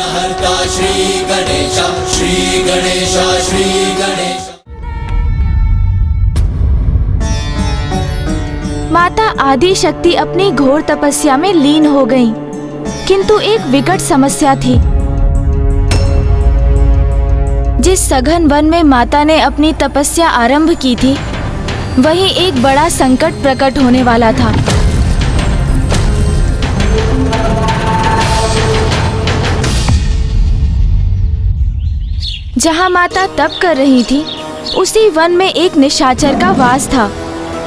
विघ्नहर्ता श्री गणेश, श्री गणेश, श्री गणेश। माता आदि शक्ति अपनी घोर तपस्या में लीन हो गईं, किंतु एक विकट समस्या थी। जिस सघन वन में माता ने अपनी तपस्या आरंभ की थी, वहीं एक बड़ा संकट प्रकट होने वाला था। जहां माता तप कर रही थी, उसी वन में एक निशाचर का वास था,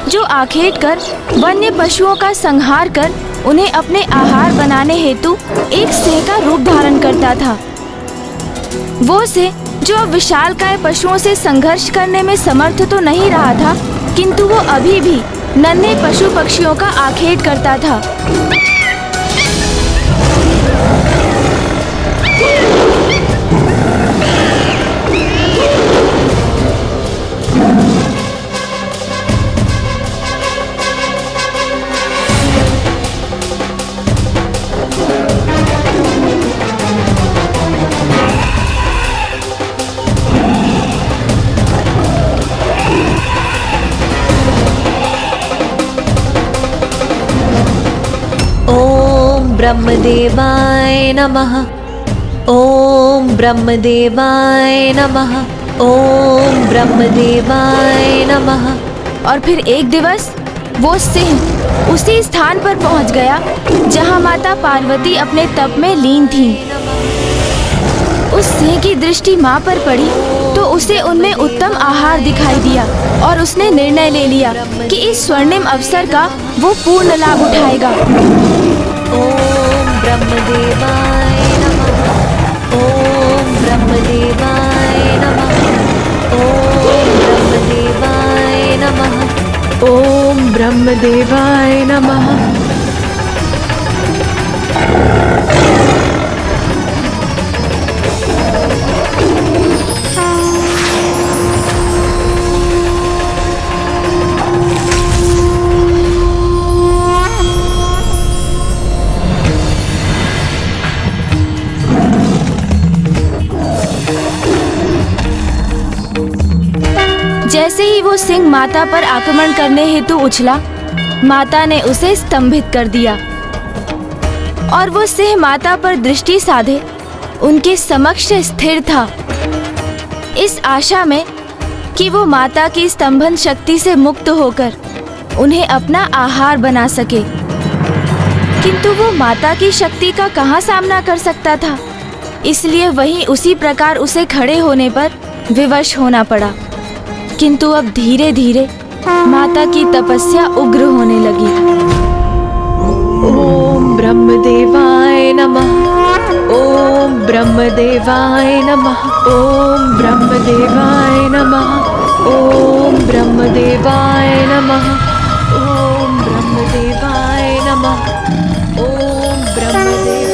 जो आखेट कर वन्य पशुओं का संहार कर उन्हें अपने आहार बनाने हेतु एक सिंह का रूप धारण करता था। वो सिंह जो अब विशालकाय पशुओं से संघर्ष करने में समर्थ तो नहीं रहा था, किंतु वो अभी भी नन्हे पशु पक्षियों का आखेट करता था। ब्रह्मदेवाय नमः। ओम ब्रह्मदेवाय नमः। ओम ब्रह्मदेवाय नमः। और फिर एक दिवस वो सिंह उसी स्थान पर पहुंच गया जहां माता पार्वती अपने तप में लीन थीं। उस सिंह की दृष्टि मां पर पड़ी तो उसे उनमें उत्तम आहार दिखाई दिया और उसने निर्णय ले लिया कि इस स्वर्णिम अवसर का वो पूर्ण लाभ उठाएगा। ओम ब्रह्मदेवाय नमः। ओम ब्रह्मदेवाय नमः। ओम ब्रह्मदेवाय नमः। ओम ब्रह्मदेवाय नमः। जैसे ही वो सिंह माता पर आक्रमण करने हेतु उछला, माता ने उसे स्तंभित कर दिया और वो सिंह माता पर दृष्टि साधे उनके समक्ष स्थिर था, इस आशा में कि वो माता की स्तंभन शक्ति से मुक्त होकर उन्हें अपना आहार बना सके। किंतु वो माता की शक्ति का कहाँ सामना कर सकता था, इसलिए वहीं उसी प्रकार उसे खड़े होने पर विवश होना पड़ा। किंतु अब धीरे धीरे माता की तपस्या उग्र होने लगी। ओम ब्रह्मदेवाय नमः। ओम ब्रह्मदेवाय नमः। ओम ब्रह्मदेवाय नमः। ओम ब्रह्मदेवाय नमः। ओम ब्रह्मदेवाय नमः। ओम ब्रह्मदेवाय।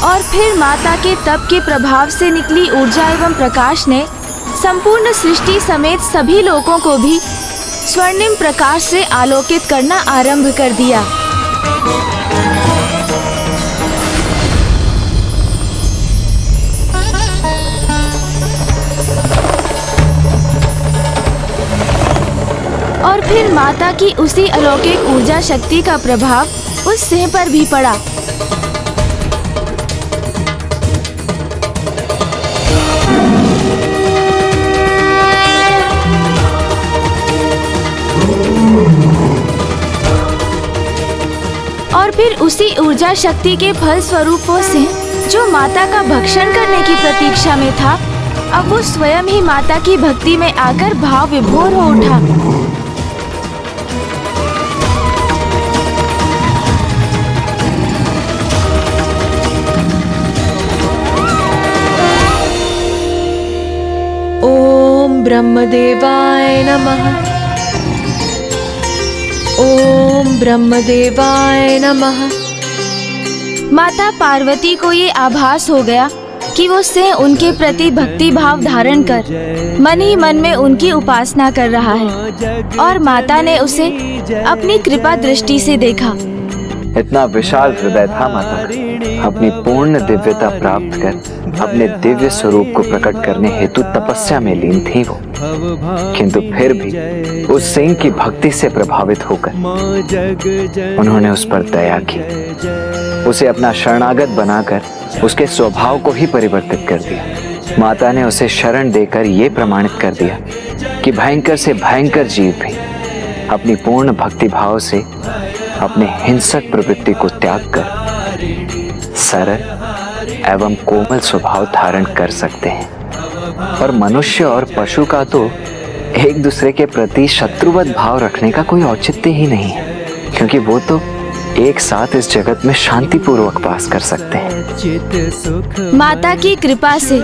और फिर माता के तप के प्रभाव से निकली ऊर्जा एवं प्रकाश ने संपूर्ण सृष्टि समेत सभी लोगों को भी स्वर्णिम प्रकाश से आलोकित करना आरंभ कर दिया। और फिर माता की उसी अलौकिक ऊर्जा शक्ति का प्रभाव उस सिंह पर भी पड़ा। और फिर उसी ऊर्जा शक्ति के फल स्वरूप वो सिंह जो माता का भक्षण करने की प्रतीक्षा में था, अब वो स्वयं ही माता की भक्ति में आकर भाव विभोर हो उठा। ओम ब्रह्मदेवाय नमः। ओम ब्रह्मदेवाय नमः। माता पार्वती को ये आभास हो गया कि वो सिंह उनके प्रति भक्ति भाव धारण कर मन ही मन में उनकी उपासना कर रहा है और माता ने उसे अपनी कृपा दृष्टि से देखा। इतना विशाल हृदय था माता का। अपनी पूर्ण दिव्यता प्राप्त कर अपने दिव्य स्वरूप को प्रकट करने हेतु तपस्या में लीन थी वो, किंतु फिर भी उस सिंह की भक्ति से प्रभावित होकर उन्होंने उस पर दया की, उसे अपना शरणागत बनाकर उसके स्वभाव को ही परिवर्तित कर दिया। माता ने उसे शरण देकर ये प्रमाणित कर दिया कि भयंकर से भयंकर जीव भी अपनी पूर्ण भक्ति भाव से अपने हिंसक प्रवृत्ति को त्याग कर सरल एवं कोमल स्वभाव धारण कर सकते हैं। और मनुष्य और पशु का तो एक दूसरे के प्रति शत्रुवत भाव रखने का कोई औचित्य ही नहीं है, क्योंकि वो तो एक साथ इस जगत में शांतिपूर्वक वास कर सकते हैं। माता की कृपा से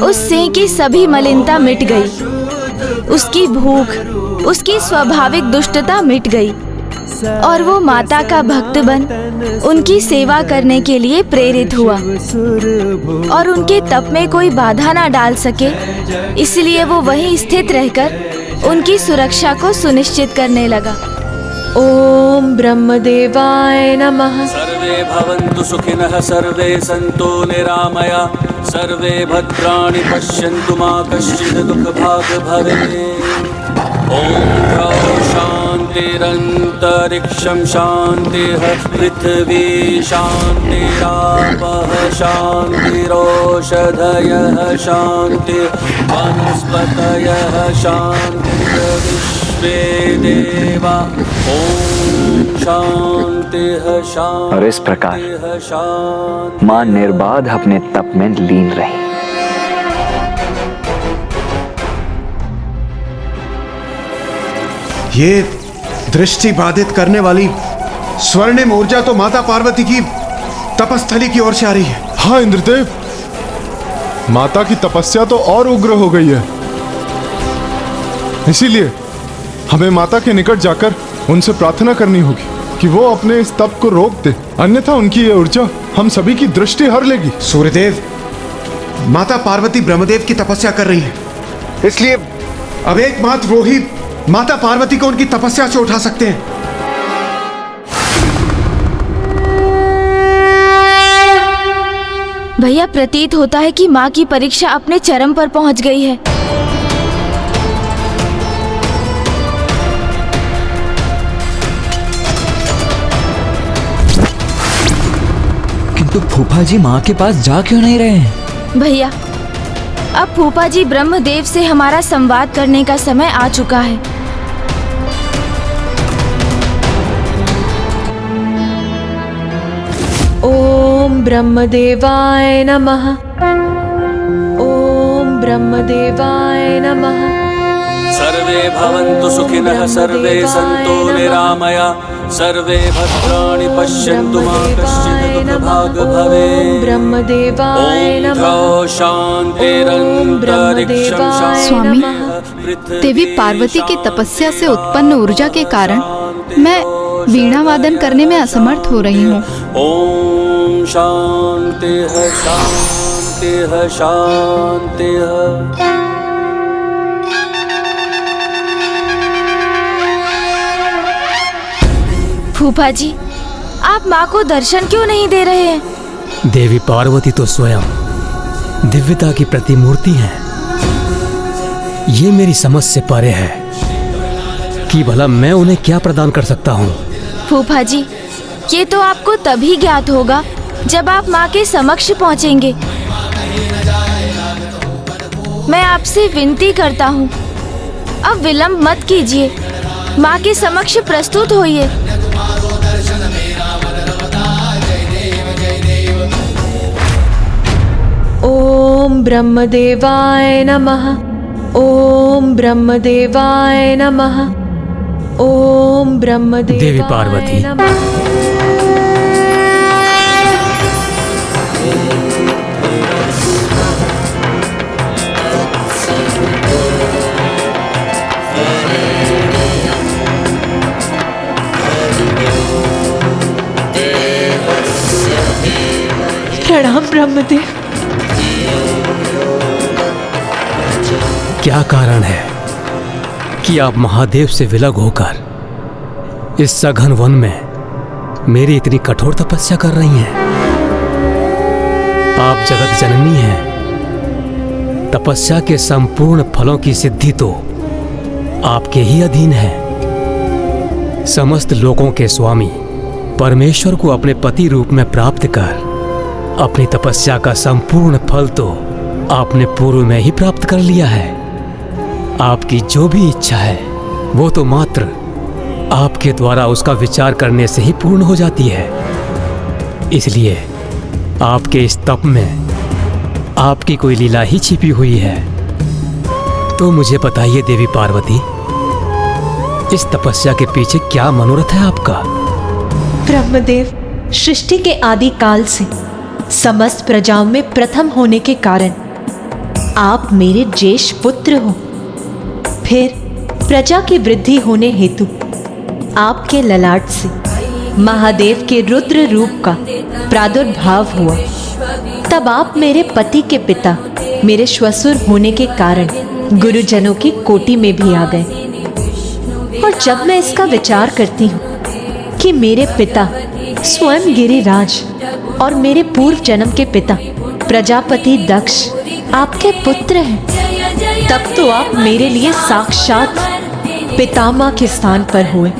उस सिंह की सभी मलिनता मिट गई, उसकी भूख, उसकी स्वाभाविक दुष्टता मिट गई और वो माता का भक्त बन उनकी सेवा करने के लिए प्रेरित हुआ और उनके तप में कोई बाधा ना डाल सके, इसलिए वो वहीं स्थित रहकर उनकी सुरक्षा को सुनिश्चित करने लगा। ओम ब्रह्मदेवाय नमः। सर्वे भवन्तु सुखिनः सर्वे सन्तु निरामया सर्वे भद्राणि पश्यन्तु मा कश्चित् दुःखभाग् भवेत्। ॐ शान्तिरन्तरिक्षं शान्तिः पृथिवी शान्तिरापः शान्तिरोषधयः शान्तिः वनस्पतयः शान्तिर्विश्वे देवा ॐ शान्तिः शान्तिः। और इस प्रकार मां निर्बाध अपने तप में लीन रही। ये दृष्टि बाधित करने वाली स्वर्णिम ऊर्जा तो माता पार्वती की तपस्थली की ओर से आ रही है। हाँ इंद्रदेव, माता की तपस्या तो और उग्र हो गई है, इसीलिए हमें माता के निकट जाकर उनसे प्रार्थना करनी होगी कि वो अपने इस तप को रोक दे, अन्यथा उनकी ये ऊर्जा हम सभी की दृष्टि हर लेगी। सूर्यदेव, माता पार्वती ब्रह्मदेव की तपस्या कर रही है, इसलिए अब एकमात्र वो ही माता पार्वती को उनकी तपस्या से उठा सकते हैं। भैया, प्रतीत होता है कि माँ की परीक्षा अपने चरम पर पहुंच गई है। किंतु फूफा जी माँ के पास जा क्यों नहीं रहे हैं? भैया, अब फूफा जी ब्रह्मदेव से हमारा संवाद करने का समय आ चुका है। ओम ब्रह्मदेवाय नमः। ओम ब्रह्मदेवाय नमः। सर्वे भवन्तु सुखिनः सर्वे सन्तु निरामया सर्वे भद्राणि पश्यन्तु मा कश्चित् दुःखभाग् भवेत्। ब्रह्मदेवाय नमः। ॐ शान्तिरन्तरिक्षं स्वामी, शान्तिः देवी पार्वती की तपस्या से उत्पन्न ऊर्जा के कारण मैं वीणा वादन करने में असमर्थ हो रही हूँ। ओम शान्तिः शान्तिः शान्तिः। फूफा जी, आप माँ को दर्शन क्यों नहीं दे रहे हैं? देवी पार्वती तो स्वयं दिव्यता की प्रतिमूर्ति है। ये मेरी समझ से परे है कि भला मैं उन्हें क्या प्रदान कर सकता हूँ। फूफा जी, ये तो आपको तभी ज्ञात होगा जब आप माँ के समक्ष पहुँचेंगे। मैं आपसे विनती करता हूँ, अब विलंब मत कीजिए, माँ के समक्ष प्रस्तुत होइए। ओम ब्रह्मदेवाय नमः। ओम ब्रह्मदेवाय नमः। ओम ब्रह्मदेवाय देवी पार्वती, नमः। प्रणाम ब्रह्मदेव। क्या कारण है कि आप महादेव से विलग होकर इस सघन वन में मेरी इतनी कठोर तपस्या कर रही हैं? आप जगत जननी हैं। तपस्या के संपूर्ण फलों की सिद्धि तो आपके ही अधीन है। समस्त लोकों के स्वामी परमेश्वर को अपने पति रूप में प्राप्त कर अपनी तपस्या का संपूर्ण फल तो आपने पूर्व में ही प्राप्त कर लिया है। आपकी जो भी इच्छा है वो तो मात्र आपके द्वारा उसका विचार करने से ही पूर्ण हो जाती है। इसलिए आपके इस तप में आपकी कोई लीला ही छिपी हुई है। तो मुझे बताइए देवी पार्वती, इस तपस्या के पीछे क्या मनोरथ है आपका? ब्रह्मदेव, सृष्टि के आदि काल से समस्त प्रजाओं में प्रथम होने के कारण आप मेरे ज्येष्ठ पुत्र हो। फिर प्रजा की वृद्धि होने हेतु आपके ललाट से महादेव के रुद्र रूप का प्रादुर्भाव हुआ। तब आप मेरे पति के पिता, मेरे श्वसुर होने के कारण गुरुजनों की कोटि में भी आ गए। और जब मैं इसका विचार करती हूँ कि मेरे पिता स्वयं गिरिराज और मेरे पूर्व जन्म के पिता प्रजापति दक्ष आपके पुत्र हैं, तब तो आप मेरे लिए साक्षात पितामह के स्थान पर हुए।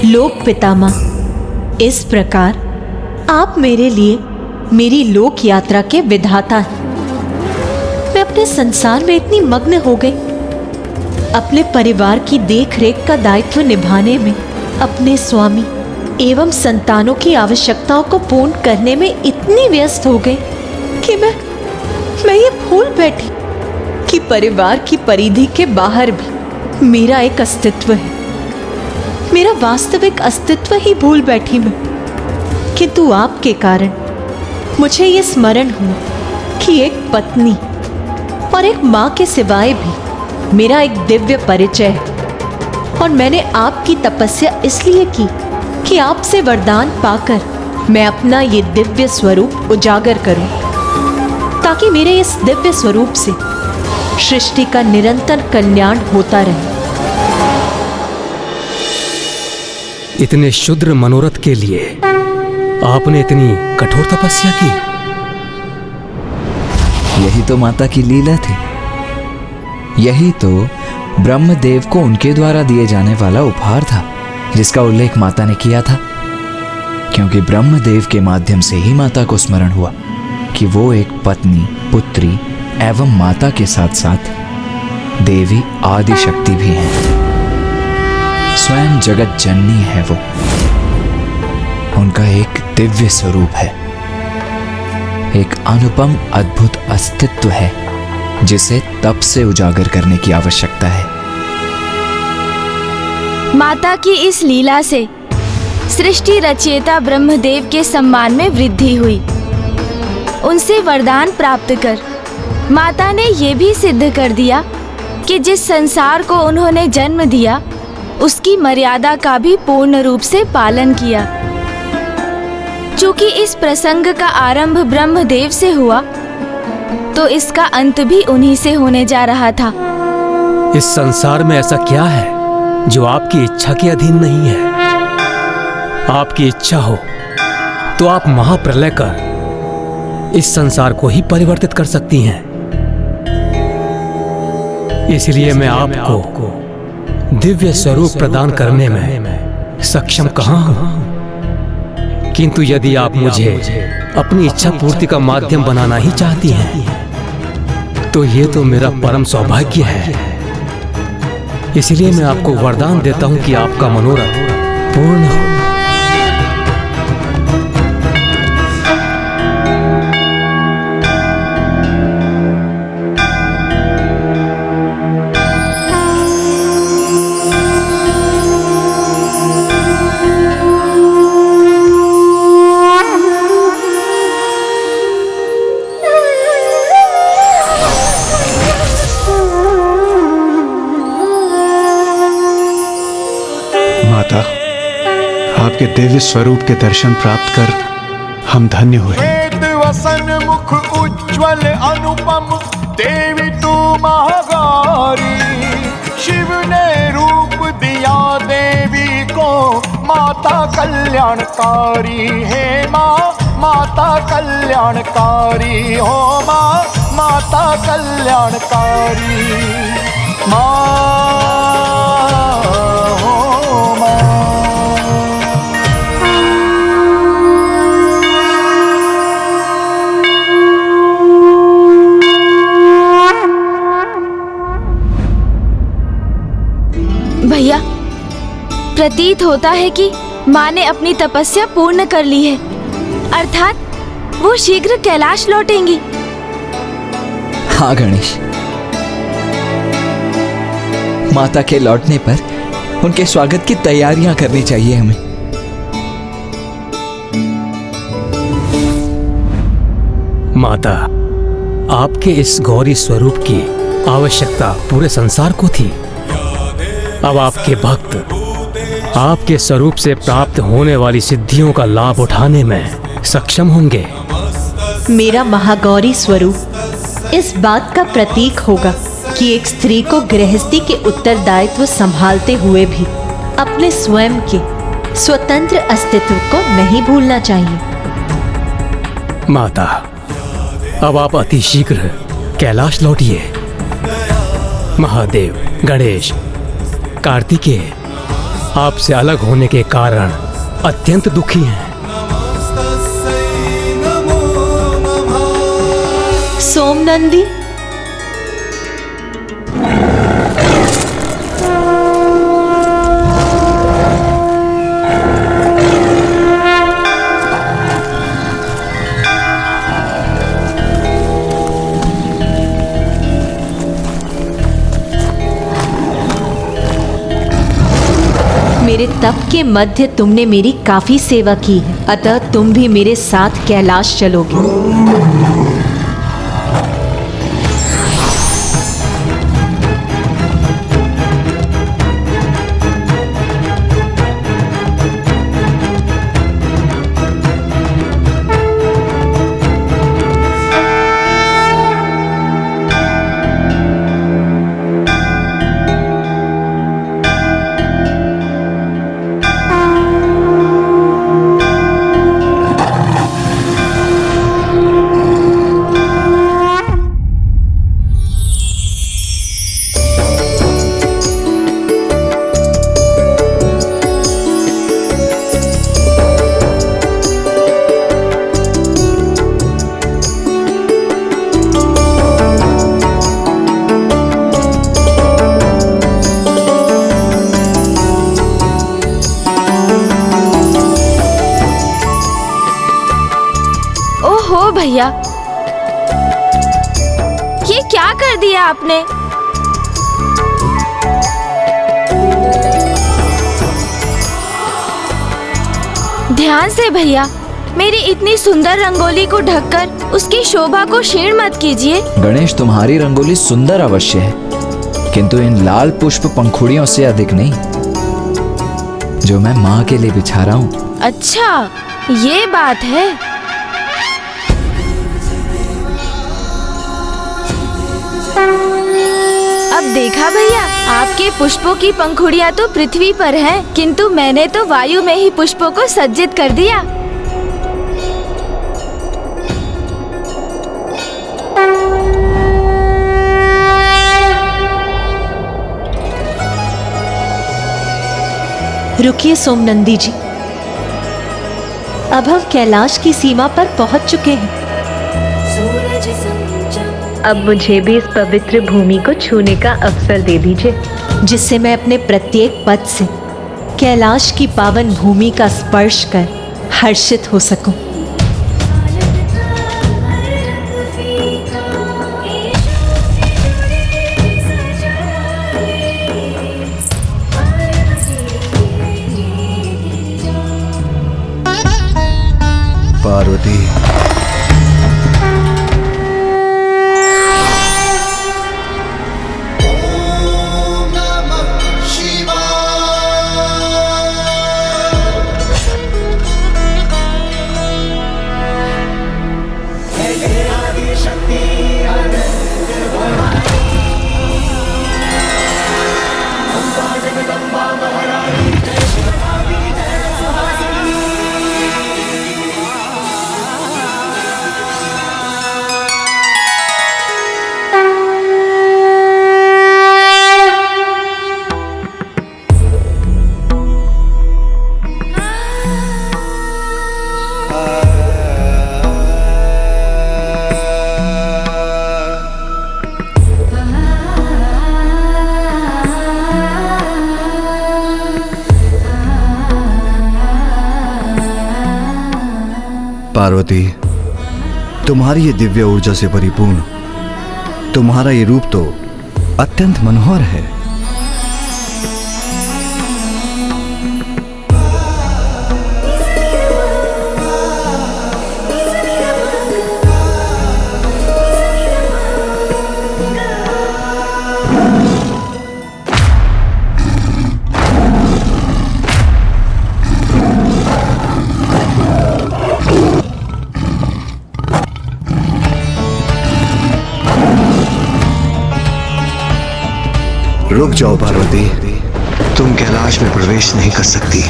लोक पितामह। इस प्रकार आप मेरे लिए मेरी लोक यात्रा के विधाता हैं। मैं अपने संसार में इतनी मग्न हो गई, अपने परिवार की देखरेख का दायित्व निभाने में, अपने स्वामी एवं संतानों की आवश्यकताओं को पूर्ण करने में इतनी व्यस्त हो गई कि मैं ये भूल बैठी कि परिवार की परिधि के बाहर भी मेरा एक अस्तित्व है। मेरा वास्तविक अस्तित्व ही भूल बैठी मैं। किंतु आपके कारण मुझे ये स्मरण हुआ कि एक पत्नी और एक माँ के सिवाय भी मेरा एक दिव्य परिचय है। और मैंने आपकी तपस्या इसलिए की कि आपसे वरदान पाकर मैं अपना ये दिव्य स्वरूप उजागर करूं, ताकि मेरे इस दिव्य स्वरूप से सृष्टि का निरंतर कल्याण होता रहे। इतने शुद्र मनोरथ के लिए आपने इतनी कठोर तपस्या की? यही तो माता की लीला थी। यही तो ब्रह्मदेव को उनके द्वारा दिए जाने वाला उपहार था, जिसका उल्लेख माता ने किया था। क्योंकि ब्रह्मदेव के माध्यम से ही माता को स्मरण हुआ कि वो एक पत्नी, पुत्री एवं माता के साथ साथ देवी आदि शक्ति भी हैं। स्वयं जगत जननी है वो। उनका एक दिव्य स्वरूप है, एक अनुपम अद्भुत अस्तित्व है, जिसे तप से उजागर करने की आवश्यकता है। माता की इस लीला से सृष्टि रचयिता ब्रह्मदेव के सम्मान में वृद्धि हुई। उनसे वरदान प्राप्त कर माता ने ये भी सिद्ध कर दिया कि जिस संसार को उन्होंने जन्म दिया उसकी मर्यादा का भी पूर्ण रूप से पालन किया। चूंकि इस प्रसंग का आरंभ ब्रह्मदेव से हुआ, तो इसका अंत भी उन्हीं से होने जा रहा था। इस संसार में ऐसा क्या है जो आपकी इच्छा के अधीन नहीं है? आपकी इच्छा हो तो आप महाप्रलय कर इस संसार को ही परिवर्तित कर सकती हैं। इसलिए मैं आपको दिव्य स्वरूप प्रदान करने में सक्षम कहाँ हूं। किंतु यदि आप मुझे अपनी इच्छा पूर्ति का माध्यम बनाना ही चाहती हैं, तो ये तो मेरा परम सौभाग्य है। इसलिए मैं आपको वरदान देता हूं कि आपका मनोरथ पूर्ण हो। आपके दिव्य स्वरूप के दर्शन प्राप्त कर हम धन्य हुए। वेद वसन मुख उज्ज्वल अनुपम देवी तू महागौरी, शिव ने रूप दिया देवी को माता कल्याणकारी। हे माँ माता कल्याणकारी, हो माँ माता कल्याणकारी, माँ हो माँ। भैया, प्रतीत होता है कि माँ ने अपनी तपस्या पूर्ण कर ली है, अर्थात वो शीघ्र कैलाश लौटेंगी। हाँ गणेश, माता के लौटने पर उनके स्वागत की तैयारियां करनी चाहिए हमें। माता, आपके इस गौरी स्वरूप की आवश्यकता पूरे संसार को थी। अब आपके भक्त आपके स्वरूप से प्राप्त होने वाली सिद्धियों का लाभ उठाने में सक्षम होंगे। मेरा महागौरी स्वरूप इस बात का प्रतीक होगा कि एक स्त्री को गृहस्थी के उत्तरदायित्व संभालते हुए भी अपने स्वयं के स्वतंत्र अस्तित्व को नहीं भूलना चाहिए। माता, अब आप अतिशीघ्र कैलाश लौटिए। महादेव, गणेश, कार्तिकेय आपसे अलग होने के कारण अत्यंत दुखी हैं। सोमनंदी, मेरे तप के मध्य तुमने मेरी काफी सेवा की है, अतः तुम भी मेरे साथ कैलाश चलोगे। भैया, ये क्या कर दिया आपने? ध्यान से भैया, मेरी इतनी सुंदर रंगोली को ढककर उसकी शोभा को क्षीण मत कीजिए। गणेश, तुम्हारी रंगोली सुंदर अवश्य है, किंतु इन लाल पुष्प पंखुड़ियों से अधिक नहीं जो मैं माँ के लिए बिछा रहा हूँ। अच्छा, ये बात है। अब देखा भैया, आपके पुष्पों की पंखुड़ियाँ तो पृथ्वी पर हैं, किंतु मैंने तो वायु में ही पुष्पों को सज्जित कर दिया। रुकिए सोमनंदी जी, अब हम कैलाश की सीमा पर पहुंच चुके हैं। अब मुझे भी इस पवित्र भूमि को छूने का अवसर दे दीजिए, जिससे मैं अपने प्रत्येक पद से कैलाश की पावन भूमि का स्पर्श कर हर्षित हो सकूं। पार्वती, पार्वती, तुम्हारी ये दिव्य ऊर्जा से परिपूर्ण तुम्हारा ये रूप तो अत्यंत मनोहर है। रुक जाओ पार्वती, तुम कैलाश में प्रवेश नहीं कर सकती।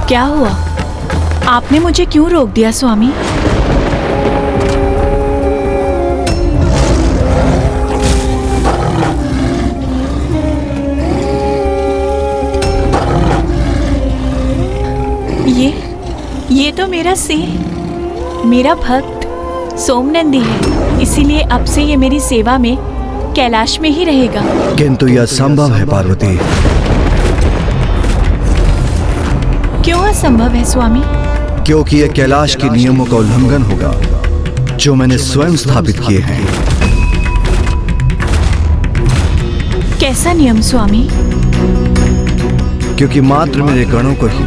क्या हुआ? आपने मुझे क्यों रोक दिया स्वामी? ये तो मेरा सिंह, मेरा भक्त सोमनंदी है, इसीलिए अब से ये मेरी सेवा में कैलाश में ही रहेगा। किंतु यह असंभव है पार्वती। क्यों असंभव है स्वामी? क्योंकि यह कैलाश के नियमों का उल्लंघन होगा जो मैंने स्वयं स्थापित किए हैं। कैसा नियम स्वामी? क्योंकि मात्र मेरे गणों को ही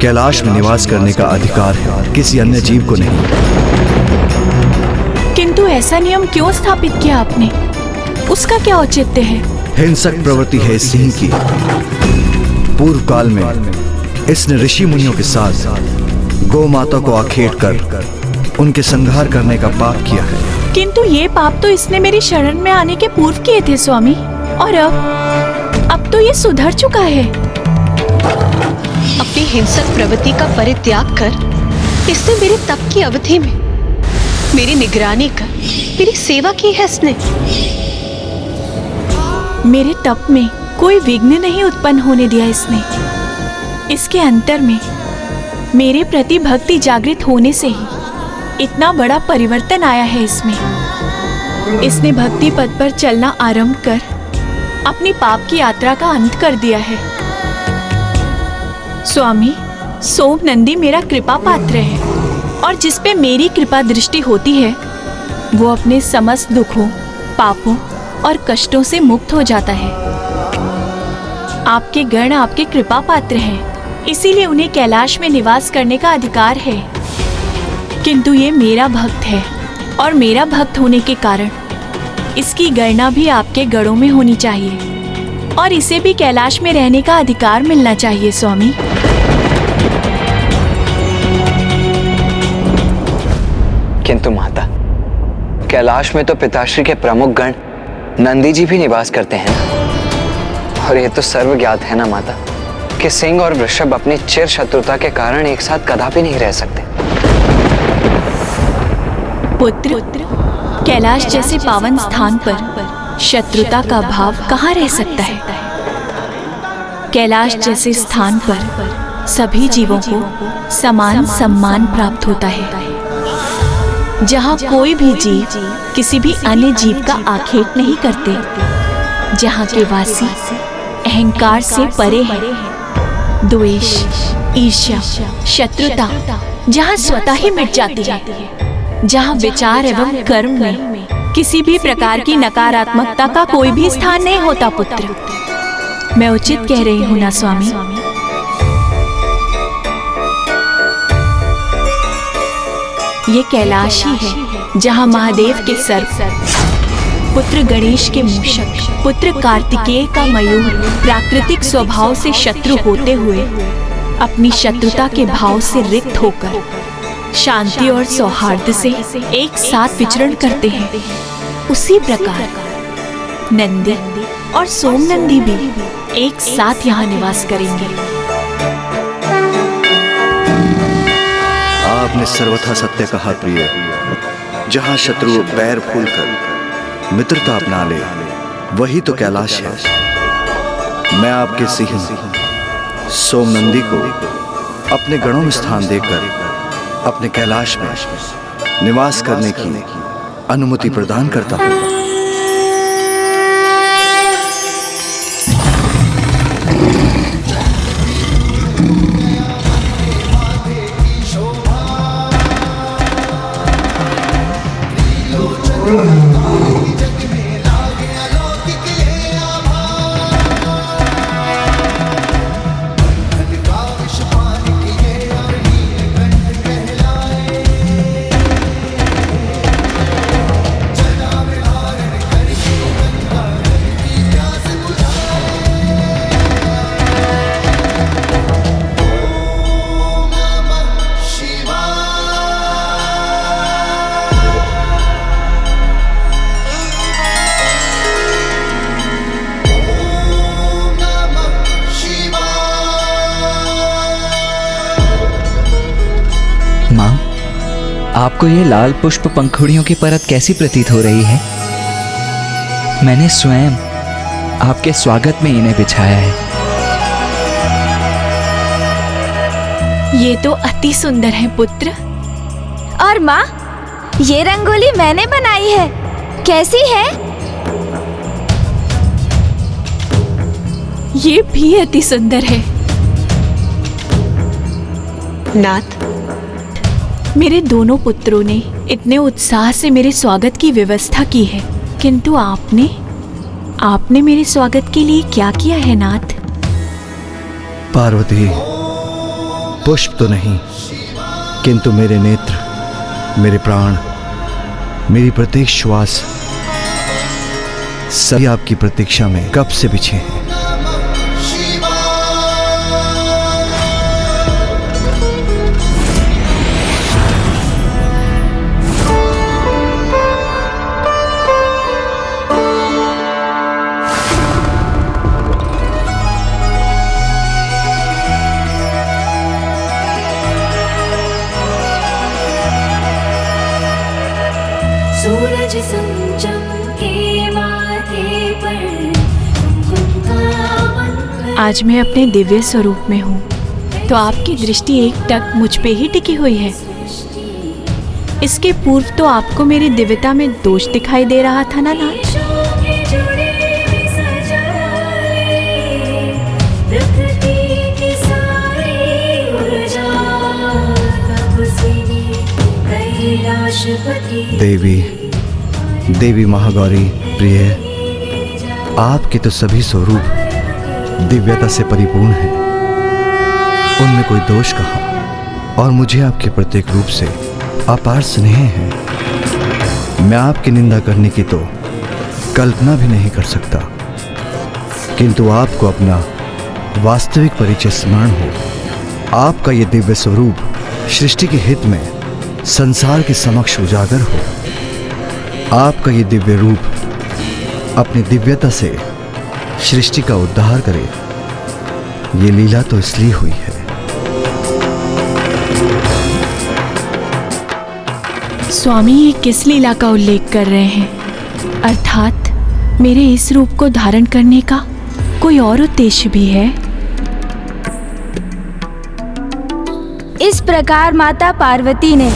कैलाश में निवास करने का अधिकार है, किसी अन्य जीव को नहीं। किंतु ऐसा नियम क्यों स्थापित किया आपने? उसका क्या औचित्य है? हिंसक प्रवृत्ति है इस सिंह की। पूर्व काल में इसने ऋषि मुनियों के साथ गौ माता को आखेट कर उनके संहार करने का पाप किया है। किंतु ये पाप तो इसने मेरी शरण में आने के पूर्व किए थे स्वामी, और अब तो ये सुधर चुका है। अपनी हिंसक प्रवृत्ति का परित्याग कर इसने मेरे तप की अवधि में मेरी निगरानी कर मेरी सेवा की है इसने। मेरे तप में कोई विघ्न नहीं उत्पन्न होने दिया इसने। इसके अंतर में मेरे प्रति भक्ति जागृत होने से ही इतना बड़ा परिवर्तन आया है इसमें। इसने भक्ति पथ पर चलना आरंभ कर अपनी पाप की यात्रा का अंत कर दिया है। स्वामी, सोमनंदी मेरा कृपा पात्र है, और जिस पे मेरी कृपा दृष्टि होती है वो अपने समस्त दुखों, पापों और कष्टों से मुक्त हो जाता है। आपके गण आपके कृपा पात्र हैं, इसीलिए उन्हें कैलाश में निवास करने का अधिकार है। किंतु ये मेरा भक्त है, और मेरा भक्त होने के कारण इसकी गणना भी आपके गणों में होनी चाहिए, और इसे भी कैलाश में रहने का अधिकार मिलना चाहिए स्वामी। किंतु माता, कैलाश में तो पिताश्री के प्रमुख गण नंदी जी भी निवास करते हैं ना, और ये तो सर्वज्ञात है ना माता कि सिंह और वृषभ अपनी चिर शत्रुता के कारण एक साथ कदापि नहीं रह सकते। पुत्र, कैलाश जैसे पावन स्थान पर शत्रुता का भाव कहाँ रह सकता है? कैलाश जैसे स्थान पर सभी जीवों को समान सम्मान प्राप्त होता है, जहाँ कोई भी जीव किसी भी अन्य जीव का आखेट नहीं करते, जहाँ के वासी अहंकार से परे हैं, द्वेष, ईर्ष्या, शत्रुता जहाँ स्वतः ही मिट जाती है, जहाँ विचार एवं कर्म में किसी भी प्रकार की नकारात्मकता का कोई भी स्थान नहीं होता। पुत्र, मैं उचित कह रही हूँ ना स्वामी? ये कैलाश ही है जहाँ महादेव के सर्प, पुत्र गणेश के मूषक, पुत्र कार्तिकेय का मयूर प्राकृतिक स्वभाव से शत्रु होते हुए अपनी शत्रुता के भाव से रिक्त होकर शांति और सौहार्द से एक साथ विचरण करते हैं, उसी प्रकार नंदी और सोमनंदी भी एक साथ यहाँ निवास करेंगे। आपने सर्वथा सत्य कहा प्रिय। जहां शत्रु पैर फूलकर मित्रता अपना ले, वही तो कैलाश है। मैं आपके सिंह सोमनंदी को अपने गणों में स्थान देकर अपने कैलाश में निवास करने की अनुमति प्रदान करता हूं। आपको ये लाल पुष्प पंखुड़ियों की परत कैसी प्रतीत हो रही है? मैंने स्वयं आपके स्वागत में इन्हें बिछाया है। ये तो अति सुंदर है पुत्र। और माँ, ये रंगोली मैंने बनाई है, कैसी है? ये भी अति सुंदर है। नाथ, मेरे दोनों पुत्रों ने इतने उत्साह से मेरे स्वागत की व्यवस्था की है, किंतु आपने मेरे स्वागत के लिए क्या किया है नाथ? पार्वती, पुष्प तो नहीं, किंतु मेरे नेत्र, मेरे प्राण, मेरी प्रत्येक श्वास सभी आपकी प्रतीक्षा में कब से बिछे हैं। सूरज के माथे पर कुमकुम। आज मैं अपने दिव्य स्वरूप में हूँ, तो आपकी दृष्टि एक टक मुझ पे ही टिकी हुई है। इसके पूर्व तो आपको मेरी दिव्यता में दोष दिखाई दे रहा था ना नाथ? देवी महागौरी प्रिय, आपके तो सभी स्वरूप दिव्यता से परिपूर्ण हैं। उनमें कोई दोष कहाँ, और मुझे आपके प्रत्येक रूप से अपार स्नेह है। मैं आपकी निंदा करने की तो कल्पना भी नहीं कर सकता, किंतु आपको अपना वास्तविक परिचय स्मरण हो, आपका ये दिव्य स्वरूप सृष्टि के हित में संसार के समक्ष उजागर हो। आपका ये दिव्य रूप अपनी दिव्यता से सृष्टि का उद्धार करे। ये लीला तो इसलिए हुई है। स्वामी, ये किस लीला का उल्लेख कर रहे हैं? अर्थात मेरे इस रूप को धारण करने का कोई और उद्देश्य भी है? इस प्रकार माता पार्वती ने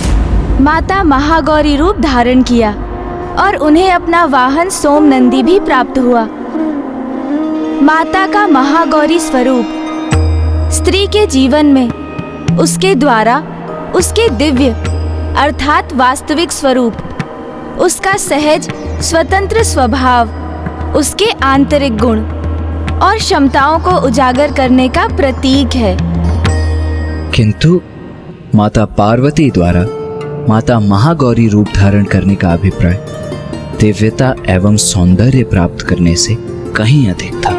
माता महागौरी रूप धारण किया और उन्हें अपना वाहन सोमनंदी भी प्राप्त हुआ। माता का महागौरी स्वरूप स्त्री के जीवन में उसके द्वारा उसके दिव्य अर्थात वास्तविक स्वरूप, उसका सहज स्वतंत्र स्वभाव, उसके आंतरिक गुण और क्षमताओं को उजागर करने का प्रतीक है। किंतु माता पार्वती द्वारा माता महागौरी रूप धारण करने का अभिप्राय दिव्यता एवं सौंदर्य प्राप्त करने से कहीं अधिक था।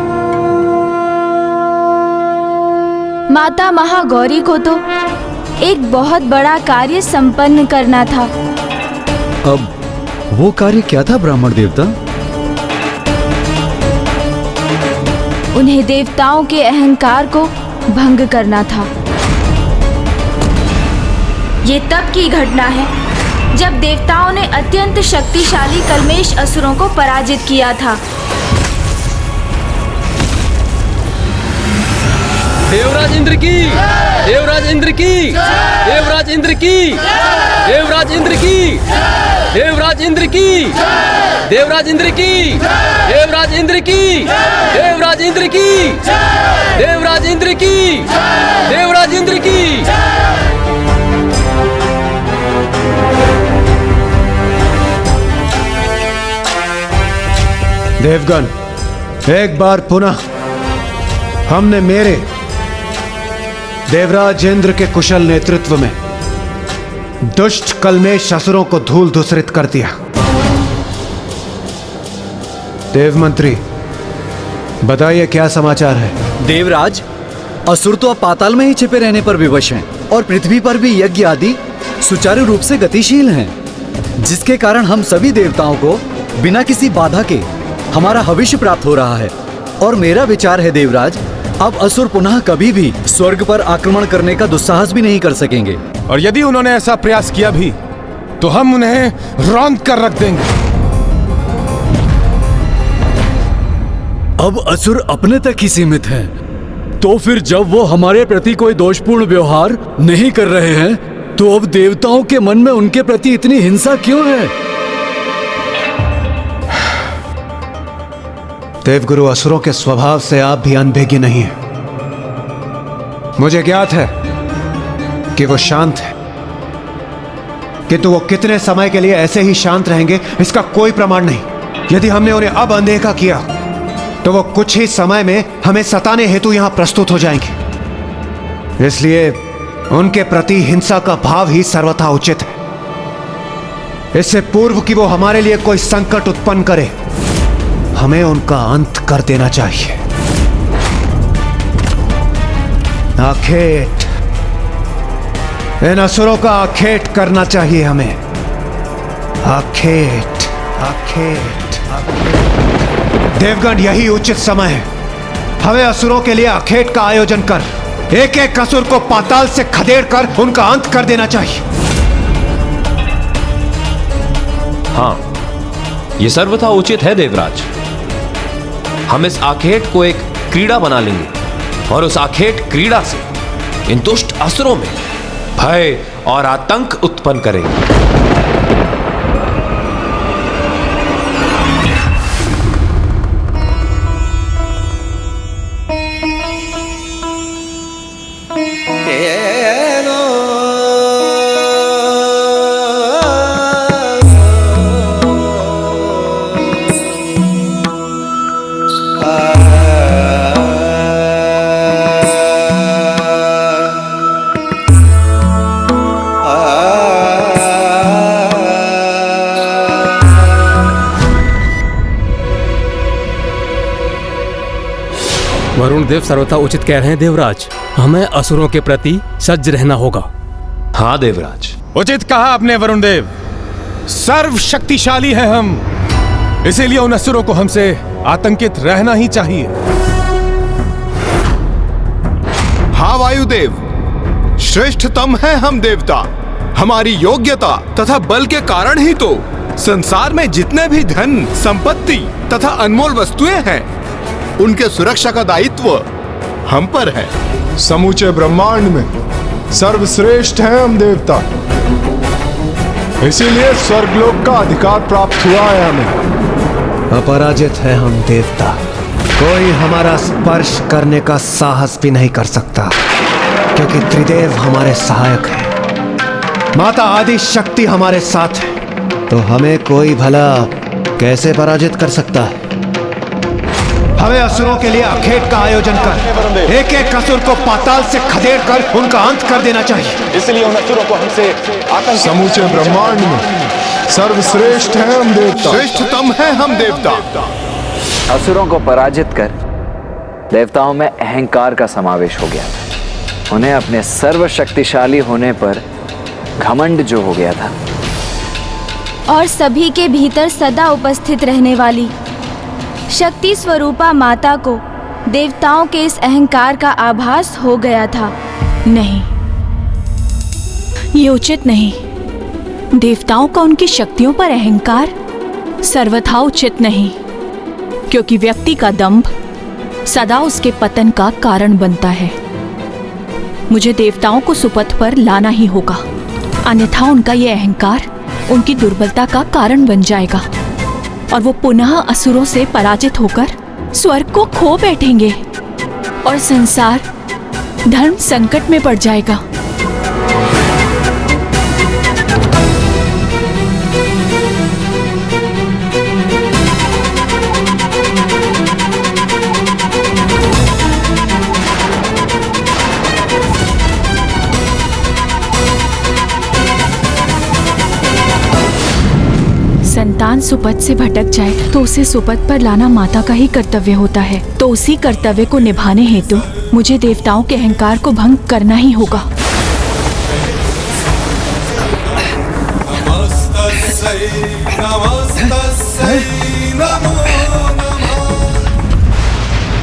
माता महागौरी को तो एक बहुत बड़ा कार्य संपन्न करना था। अब वो कार्य क्या था ब्राह्मण देवता? उन्हें देवताओं के अहंकार को भंग करना था। ये तब की घटना है जब देवताओं ने अत्यंत शक्तिशाली कल्मेश असुरों को पराजित किया था। देवराज इंद्र की, देवराज इंद्र की, देवराज इंद्र की, देवराज इंद्र की, देवराज इंद्र की, देवराज इंद्र की, देवराज इंद्र की, देवराज इंद्र की, देवराज इंद्र की, देवराज इंद्र की। देवगण, एक बार पुनः हमने मेरे देवराज इंद्र के कुशल नेतृत्व में दुष्ट कल्मेश असुरों को धूल धूसरित कर दिया। देव मंत्री, बताइए क्या समाचार है? देवराज, असुर तो अब पाताल में ही छिपे रहने पर विवश हैं और पृथ्वी पर भी यज्ञ आदि सुचारू रूप से गतिशील हैं, जिसके कारण हम सभी देवताओं को बिना किसी बाधा के हमारा भविष्य प्राप्त हो रहा है। और मेरा विचार है देवराज, अब असुर पुनः कभी भी स्वर्ग पर आक्रमण करने का दुस्साहस भी नहीं कर सकेंगे। और यदि उन्होंने ऐसा प्रयास किया भी तो हम उन्हें रौंद कर रख देंगे। अब असुर अपने तक ही सीमित हैं। तो फिर जब वो हमारे प्रति कोई दोषपूर्ण व्यवहार नहीं कर रहे हैं, तो अब देवताओं के मन में उनके प्रति इतनी हिंसा क्यों है? देवगुरु, असुरों के स्वभाव से आप भी अनभिज्ञ नहीं हैं। मुझे ज्ञात है कि वो शांत है, किंतु वो कितने समय के लिए ऐसे ही शांत रहेंगे इसका कोई प्रमाण नहीं। यदि हमने उन्हें अब अनदेखा किया तो वो कुछ ही समय में हमें सताने हेतु यहां प्रस्तुत हो जाएंगे। इसलिए उनके प्रति हिंसा का भाव ही सर्वथा उचित है। इससे पूर्व कि वो हमारे लिए कोई संकट उत्पन्न करे, हमें उनका अंत कर देना चाहिए। आखेट, इन असुरों का आखेट करना चाहिए हमें। आखेट, आखेट, आखेट। देवगण, यही उचित समय है। हमें असुरों के लिए आखेट का आयोजन कर एक एक असुर को पाताल से खदेड़ कर उनका अंत कर देना चाहिए। हाँ, ये सर्वथा उचित है देवराज। हम इस आखेट को एक क्रीड़ा बना लेंगे और उस आखेट क्रीड़ा से इन दुष्ट असुरों में भय और आतंक उत्पन्न करेंगे। वरुण देव सर्वथा उचित कह रहे हैं देवराज। हमें असुरों के प्रति सज्ज रहना होगा। हाँ देवराज, उचित कहा आपने वरुण देव। सर्व शक्तिशाली है हम, इसीलिए उन असुरों को हमसे आतंकित रहना ही चाहिए। हाँ वायुदेव, श्रेष्ठतम है हम देवता। हमारी योग्यता तथा बल के कारण ही तो संसार में जितने भी धन, संपत्ति तथा अनमोल वस्तुएं हैं, उनके सुरक्षा का दायित्व हम पर है। समूचे ब्रह्मांड में सर्वश्रेष्ठ है हम देवता, इसीलिए स्वर्गलोक का अधिकार प्राप्त हुआ है हमें। अपराजित है हम देवता, कोई हमारा स्पर्श करने का साहस भी नहीं कर सकता, क्योंकि त्रिदेव हमारे सहायक हैं। माता आदि शक्ति हमारे साथ है, तो हमें कोई भला कैसे पराजित कर सकता है। हमें असुरों के लिए आखेट का आयोजन कर एक एक असुर को पाताल से खदेड़ कर उनका अंत कर देना चाहिए। इसलिए उन असुरों को हमसे आतंक। समूचे ब्रह्मांड में सर्वश्रेष्ठ है हम देवता, श्रेष्ठतम है हम देवता। असुरों को पराजित कर देवताओं में अहंकार का समावेश हो गया था। उन्हें अपने सर्वशक्तिशाली होने पर घमंड जो हो गया था, और सभी के भीतर सदा उपस्थित रहने वाली शक्ति स्वरूपा माता को देवताओं के इस अहंकार का आभास हो गया था। नहीं, ये उचित नहीं। देवताओं का उनकी शक्तियों पर अहंकार सर्वथा उचित नहीं, क्योंकि व्यक्ति का दंभ सदा उसके पतन का कारण बनता है। मुझे देवताओं को सुपथ पर लाना ही होगा, अन्यथा उनका ये अहंकार उनकी दुर्बलता का कारण बन जाएगा और वो पुनः असुरों से पराजित होकर स्वर्ग को खो बैठेंगे और संसार धर्म संकट में पड़ जाएगा। संतान सुपथ से भटक जाए तो उसे सुपथ पर लाना माता का ही कर्तव्य होता है। तो उसी कर्तव्य को निभाने हेतु मुझे देवताओं के अहंकार को भंग करना ही होगा।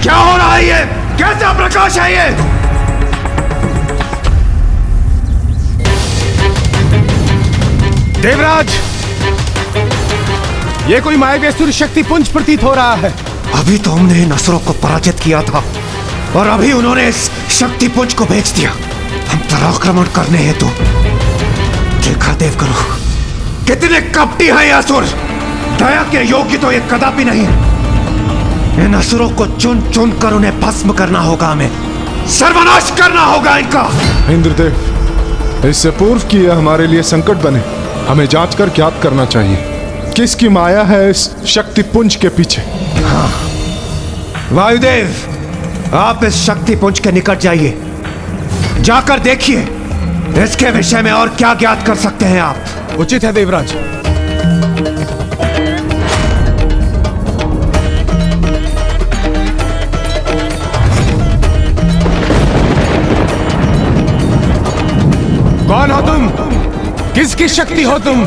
क्या हो रहा है ये? कैसा प्रकाश है ये? देवराज, ये कोई मायावी असुर शक्ति पुंज प्रतीत हो रहा है। अभी तो हमने इन असुरों को पराजित किया था और अभी उन्होंने इस शक्ति पुंज को बेच दिया हम पर आक्रमण करने हेतु। देखा देवगुरु, कितने कपटी हैं ये असुर। दया के योग्य तो ये कदापि नहीं। इन असुरों को चुन चुन कर उन्हें भस्म करना होगा, हमें सर्वनाश करना होगा इनका। इंद्रदेव, इससे पूर्व कि यह हमारे लिए संकट बने, हमें जांच कर ज्ञात करना चाहिए किसकी माया है इस शक्ति पुंज के पीछे। हाँ। वायुदेव, आप इस शक्ति पुंज के निकट जाइए, जाकर देखिए इसके विषय में और क्या ज्ञात कर सकते हैं आप। उचित है देवराज। कौन हो तुम? किसकी शक्ति हो तुम?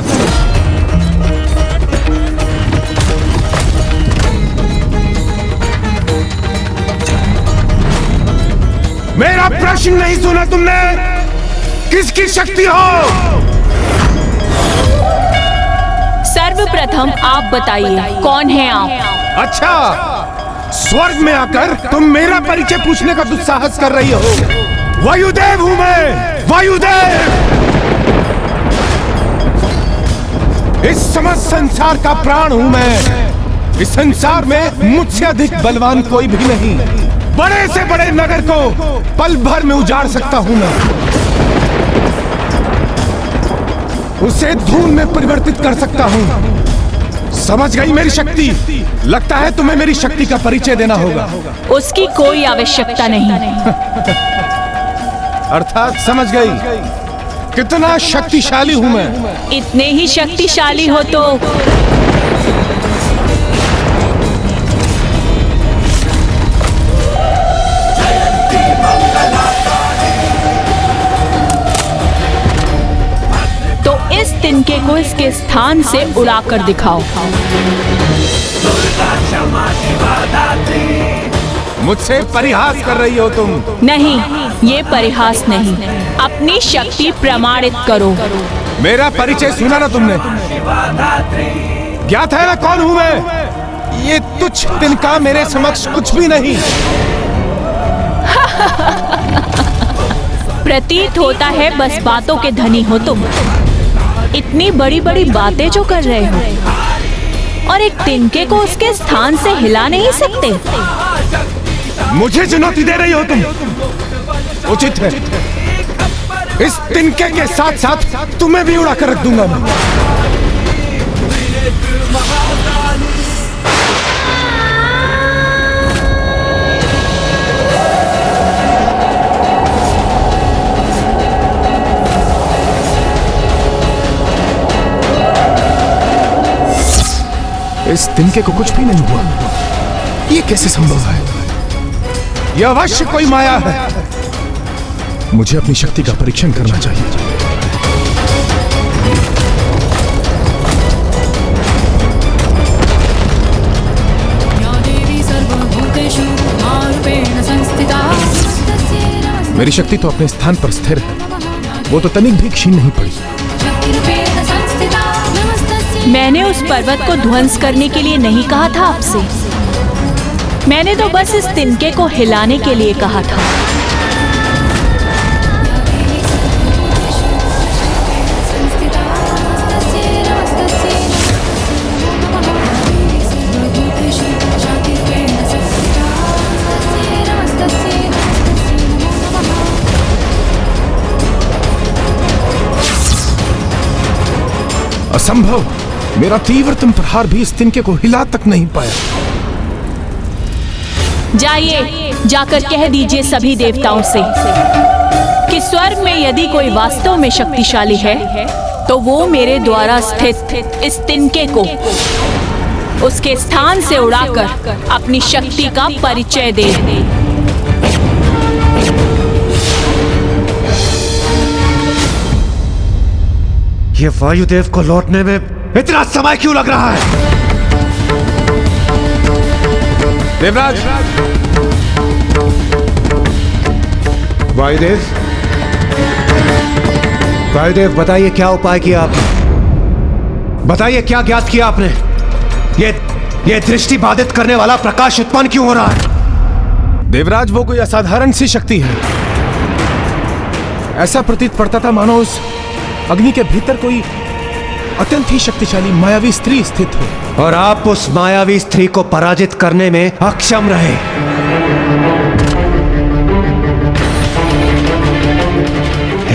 मेरा प्रश्न नहीं सुना तुमने? किसकी शक्ति हो? सर्वप्रथम आप बताइए, कौन है आप? अच्छा, स्वर्ग में आकर तुम मेरा परिचय पूछने का दुस्साहस कर रही हो। वायुदेव हूं मैं, वायुदेव। इस समस्त संसार का प्राण हूं मैं। इस संसार में मुझसे अधिक बलवान कोई भी नहीं। बड़े से बड़े नगर को पल भर में उजाड़ सकता हूं मैं, उसे धूल में परिवर्तित कर सकता हूं। समझ गई मेरी शक्ति? लगता है तुम्हें मेरी शक्ति का परिचय देना होगा। उसकी कोई आवश्यकता नहीं। अर्थात समझ गई कितना शक्तिशाली हूं मैं। इतने ही शक्तिशाली हो तो इस तिनके को इसके स्थान से उड़ाकर दिखाओ। मुझसे परिहास कर रही हो तुम? नहीं, ये परिहास नहीं, अपनी शक्ति प्रमाणित करो। मेरा परिचय सुना ना तुमने? ज्ञात है ना कौन हूं मैं? ये तुच्छ तिनका मेरे समक्ष कुछ भी नहीं। प्रतीत होता है बस बातों के धनी हो तुम। इतनी बड़ी बड़ी बातें जो कर रहे हो और एक तिनके को उसके स्थान से हिला नहीं सकते। मुझे चुनौती दे रही हो तुम? उचित है, इस तिनके के साथ साथ तुम्हें भी उड़ा कर रख दूंगा मैं। इस तिनके को कुछ भी नहीं हुआ। ये कैसे संभव है? यह अवश्य कोई माया है। मुझे अपनी शक्ति का परीक्षण करना चाहिए। मेरी शक्ति तो अपने स्थान पर स्थिर है, वो तो तनिक भी क्षीण नहीं पड़ी। मैंने उस पर्वत को ध्वंस करने के लिए नहीं कहा था आपसे, मैंने तो बस इस तिनके को हिलाने के लिए कहा था। असंभव, मेरा तीव्रतम प्रहार भी इस तिनके को हिला तक नहीं पाया। जाइए, जाकर कह दीजिए सभी देवताओं से कि स्वर्ग में यदि कोई वास्तव में शक्तिशाली है तो वो मेरे द्वारा स्थित इस तिनके को उसके स्थान से उड़ाकर अपनी शक्ति का परिचय दे। ये वायुदेव को लौटने में इतना समय क्यों लग रहा है? देवराज, वायुदेव, वायुदेव बताइए क्या उपाय किया आपने? बताइए क्या ज्ञात किया आपने? ये दृष्टि बाधित करने वाला प्रकाश उत्पन्न क्यों हो रहा है? देवराज, वो कोई असाधारण सी शक्ति है। ऐसा प्रतीत पड़ता था मानो उस अग्नि के भीतर कोई अत्यंत ही शक्तिशाली मायावी स्त्री स्थित हो। और आप उस मायावी स्त्री को पराजित करने में अक्षम रहे।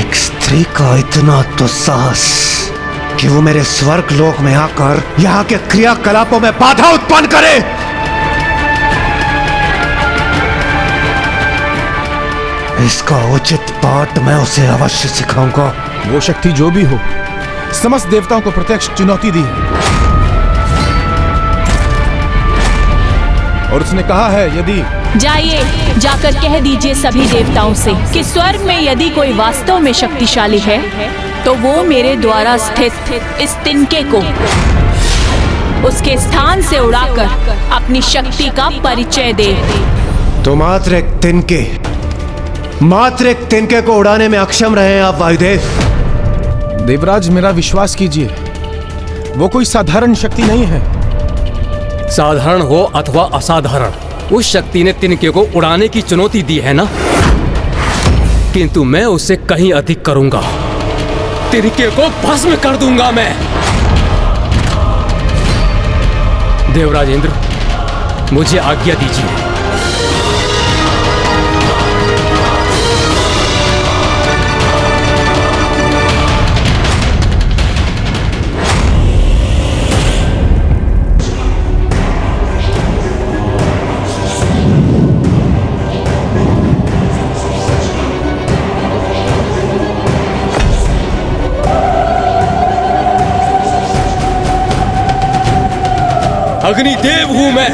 एक स्त्री का इतना तो साहस कि वो मेरे स्वर्ग लोक में आकर यहाँ के क्रियाकलापों में बाधा उत्पन्न करे। इसका उचित पाठ मैं उसे अवश्य सिखाऊंगा। वो शक्ति जो भी हो, समस्त देवताओं को प्रत्यक्ष चुनौती दी और उसने कहा है, यदि जाइए, जाकर कह दीजिए सभी देवताओं से कि स्वर्ग में यदि कोई वास्तव में शक्तिशाली है तो वो मेरे द्वारा स्थित इस तिनके को उसके स्थान से उड़ाकर अपनी शक्ति का परिचय दे। तो मात्र एक तिनके को उड़ाने में अक्षम रहे हैं आप वायुदेव। देवराज, मेरा विश्वास कीजिए, वो कोई साधारण शक्ति नहीं है। साधारण हो अथवा असाधारण, उस शक्ति ने तिनके को उड़ाने की चुनौती दी है ना, किंतु मैं उससे कहीं अधिक करूंगा। तिनके को भस्म कर दूंगा मैं। देवराज इंद्र, मुझे आज्ञा दीजिए। अग्निदेव हूं मैं,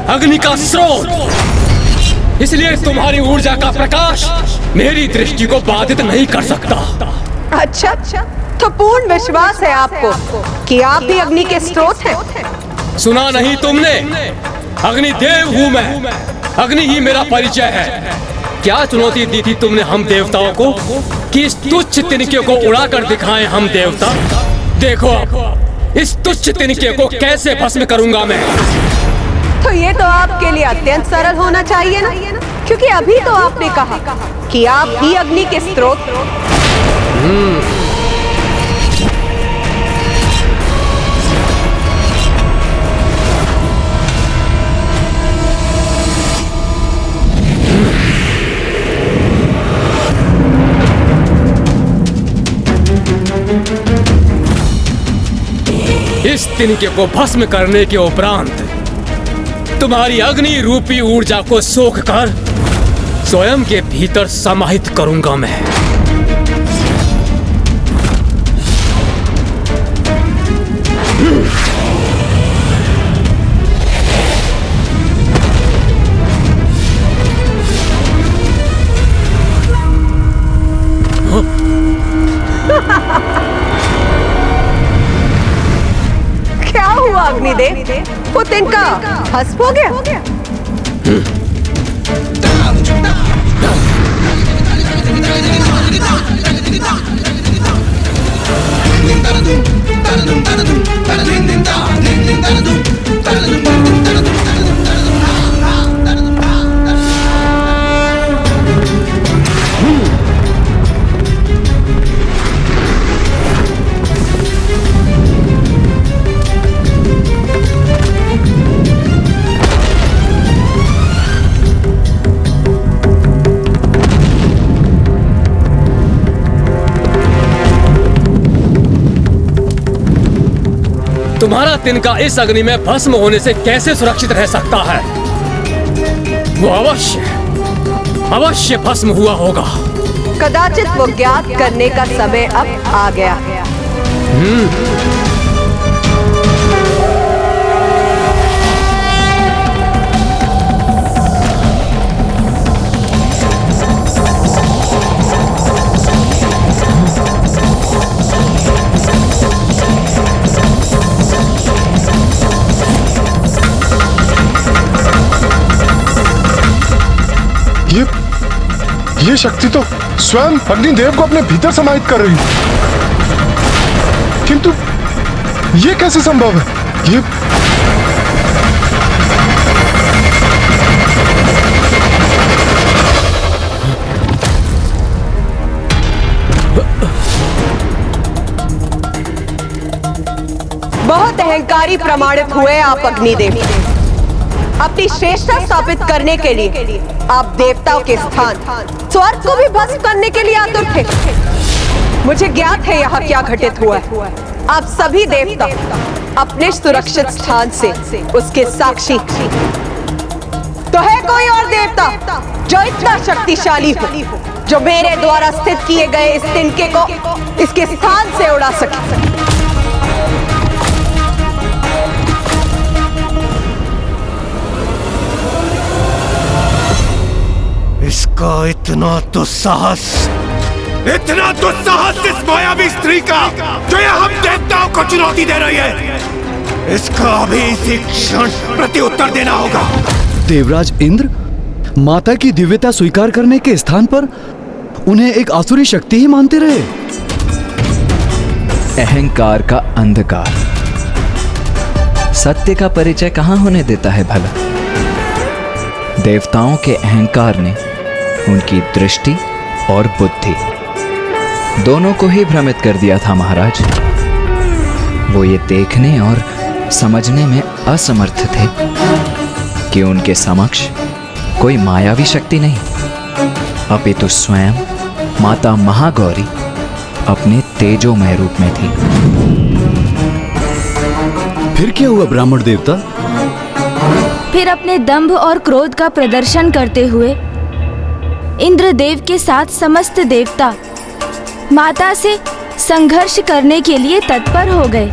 अग्नि का स्रोत, इसलिए तुम्हारी ऊर्जा का प्रकाश मेरी दृष्टि को बाधित नहीं कर सकता। अच्छा, तो पूर्ण विश्वास है आपको कि आप भी अग्नि के स्रोत हैं। सुना नहीं तुमने? अग्निदेव हूं मैं, अग्नि ही मेरा परिचय है। क्या चुनौती दी थी तुमने हम देवताओं को कि इस तुच्छ तिनके को उड़ाकर दिखाएं हम देवता? देखो इस तुच्छ तिनके को कैसे भस्म करूंगा मैं। तो ये तो आपके लिए अत्यंत सरल होना चाहिए ना, क्योंकि अभी तो आपने कहा कि आप ही अग्नि के स्रोत। इस तिनके को भस्म करने के उपरांत तुम्हारी अग्नि रूपी ऊर्जा को सोख कर स्वयं के भीतर समाहित करूंगा मैं। क्या हुआ अग्निदेव? वो तिनका भस्म हो गया? तुम्हारा तिनका इस अग्नि में भस्म होने से कैसे सुरक्षित रह सकता है? वो अवश्य भस्म हुआ होगा। कदाचित वो ज्ञात करने का समय अब आ गया। ये शक्ति तो स्वयं अग्निदेव को अपने भीतर समाहित कर रही है। ये कैसे संभव है? ये बहुत अहंकारी प्रमाणित हुए आप अग्निदेव। अपनी श्रेष्ठता स्थापित करने के लिए आप देवताओं के स्थान स्वर्ग को भी भस्म करने के लिए आतुर थे। मुझे ज्ञात है यहाँ क्या घटित हुआ है। आप सभी देवता अपने सुरक्षित स्थान से उसके साक्षी। तो है कोई और देवता जो इतना शक्तिशाली हो, जो मेरे द्वारा स्थित किए गए इस तिनके को इसके स्थान से उड़ा सके? इसका इतना दुस्साहस इस मायावी स्त्री का जो यह हम देवताओं को चुनौती दे रही है, इसका अभी इसी क्षण प्रत्युत्तर देना होगा। देवराज इंद्र माता की दिव्यता स्वीकार करने के स्थान पर उन्हें एक आसुरी शक्ति ही मानते रहे। अहंकार का अंधकार सत्य का परिचय कहां होने देता है भला। देवताओं के अहंकार ने उनकी दृष्टि और बुद्धि दोनों को ही भ्रमित कर दिया था महाराज। वो ये देखने और समझने में असमर्थ थे कि उनके समक्ष कोई मायावी शक्ति नहीं, अपितु स्वयं माता महागौरी अपने तेजोमय रूप में थी। फिर क्या हुआ ब्राह्मण देवता? फिर अपने दंभ और क्रोध का प्रदर्शन करते हुए इंद्रदेव के साथ समस्त देवता माता से संघर्ष करने के लिए तत्पर हो गए।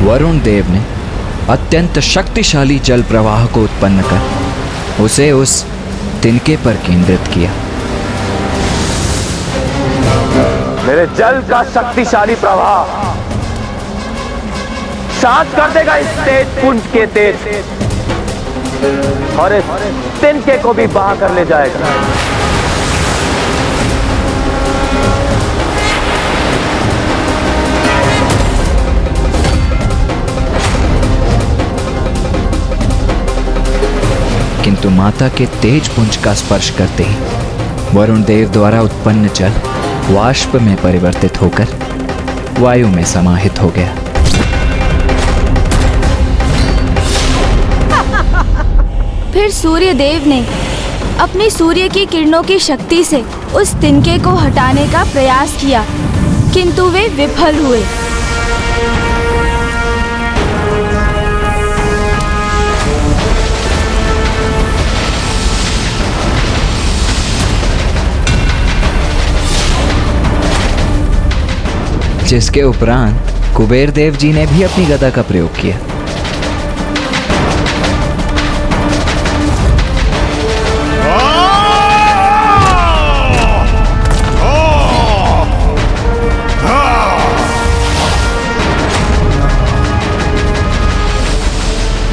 वरुण देव ने अत्यंत शक्तिशाली जल प्रवाह को उत्पन्न कर उसे उस तिनके पर केंद्रित किया। मेरे जल का शक्तिशाली प्रवाह शांत कर देगा इस तेज पुंज के तेज और इस तिनके को भी बहा कर ले जाएगा। किंतु माता के तेज पुंज का स्पर्श करते ही वरुण देव द्वारा उत्पन्न जल वाष्प में परिवर्तित होकर वायु में समाहित हो गया। फिर सूर्य देव ने अपनी सूर्य की किरणों की शक्ति से उस तिनके को हटाने का प्रयास किया, किंतु वे विफल हुए। जिसके उपरांत कुबेर देव जी ने भी अपनी गदा का प्रयोग किया।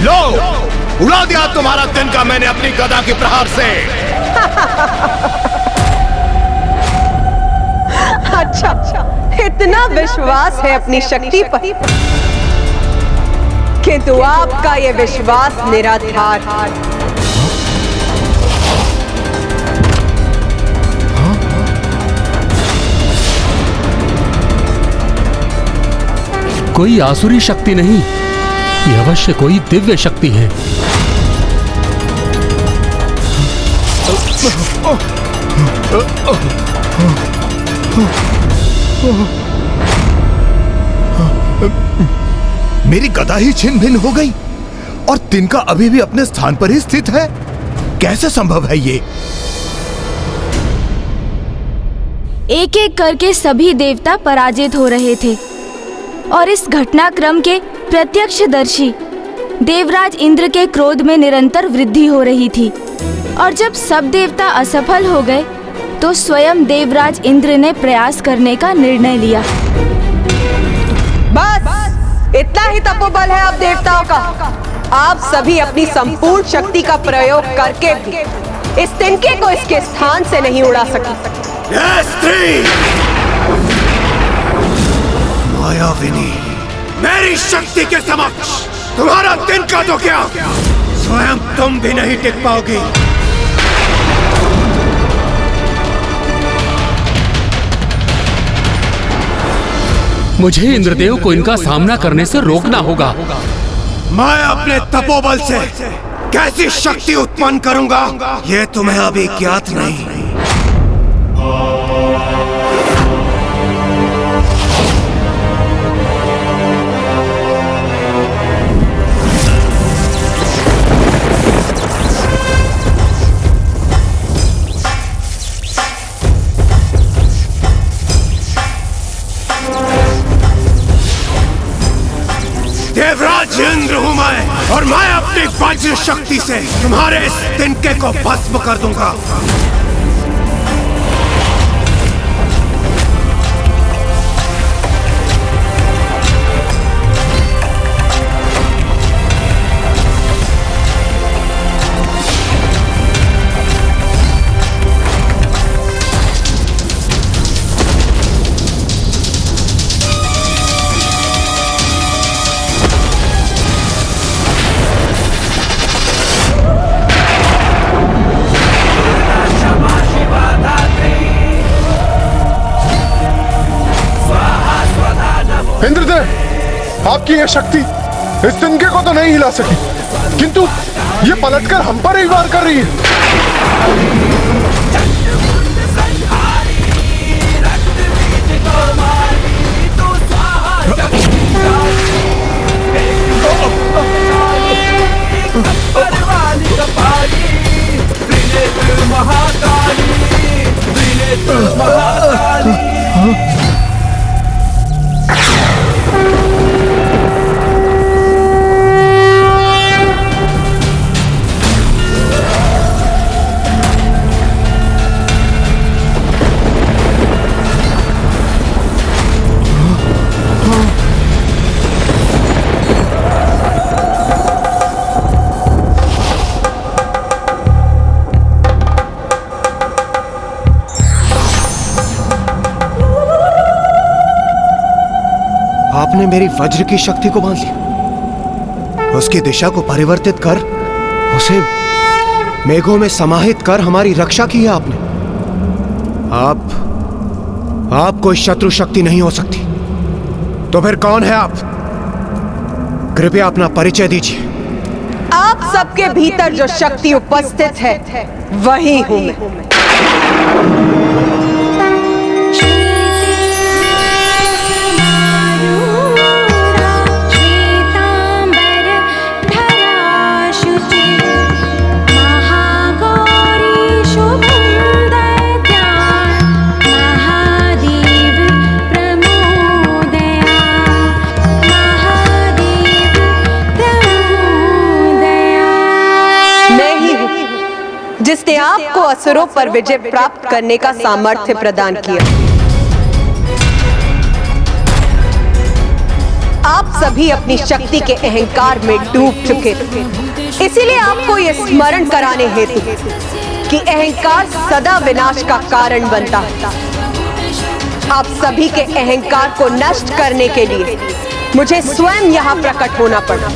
लो, उड़ा दिया तुम्हारा तिनका मैंने अपनी गदा के प्रहार से। अच्छा, इतना विश्वास है अपनी शक्ति पर, किंतु आपका ये विश्वास निराधार। कोई आसुरी शक्ति नहीं, ये अवश्य कोई दिव्य शक्ति है। मेरी गदा ही छिन्न भिन्न हो गई और तिनका अभी भी अपने स्थान पर ही स्थित है। कैसे संभव है ये? एक एक करके सभी देवता पराजित हो रहे थे और इस घटनाक्रम के प्रत्यक्षदर्शी देवराज इंद्र के क्रोध में निरंतर वृद्धि हो रही थी। और जब सब देवता असफल हो गए तो स्वयं देवराज इंद्र ने प्रयास करने का निर्णय लिया। बस इतना ही तपोबल है आप देवताओं का। आप सभी अपनी संपूर्ण शक्ति का प्रयोग करके भी इस तिनके को इसके स्थान से नहीं उड़ा सके। मायाविनी, मेरी शक्ति के समक्ष तुम्हारा तिनका तो क्या, स्वयं तुम भी नहीं टिक पाओगी। मुझे इंद्रदेव को इनका सामना करने से रोकना होगा। मैं अपने तपोबल से कैसी शक्ति उत्पन्न करूंगा, यह तुम्हें अभी ज्ञात नहीं। देवराज इंद्र हूं मैं, और मैं अपनी वज्र शक्ति से तुम्हारे इस तिनके को भस्म कर दूंगा। इंद्रदेव, आपकी यह शक्ति इस तिनके को तो नहीं हिला सकी, किंतु ये पलटकर हम पर ही वार कर रही है। आपने मेरी वज्र की शक्ति को बांध लिया, उसकी दिशा को परिवर्तित कर उसे मेघों में समाहित कर हमारी रक्षा की है आपने। आप कोई शत्रु शक्ति नहीं हो सकती। तो फिर कौन है आप? कृपया अपना परिचय दीजिए। आप सबके भीतर जो शक्ति उपस्थित है वही हूं मैं। जिसने आपको असुरों पर विजय प्राप्त करने का सामर्थ्य प्रदान किया। आप सभी अपनी शक्ति के अहंकार में डूब चुके थे, इसीलिए आपको यह स्मरण कराने हेतु कि अहंकार सदा विनाश का कारण बनता है। आप सभी के अहंकार को नष्ट करने के लिए मुझे स्वयं यहाँ प्रकट होना पड़ा,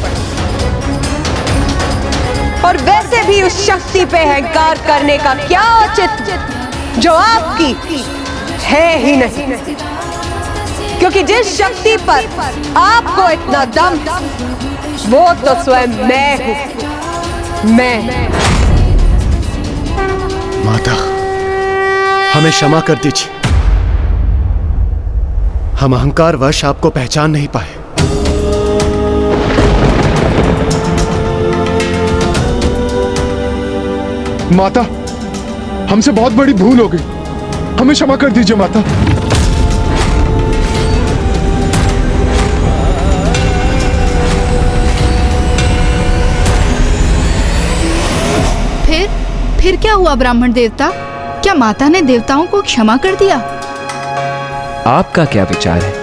और वैसे भी उस शक्ति पे अहंकार करने का क्या औचित्य जो आपकी है ही नहीं। क्योंकि जिस शक्ति पर आपको इतना दम, वो तो स्वयं मैं हूं। मैं। माता, हमें क्षमा कर दीजिए। हम अहंकारवश आपको पहचान नहीं पाए। माता, हमसे बहुत बड़ी भूल हो गई, हमें क्षमा कर दीजिए माता। फिर क्या हुआ ब्राह्मण देवता? क्या माता ने देवताओं को क्षमा कर दिया? आपका क्या विचार है?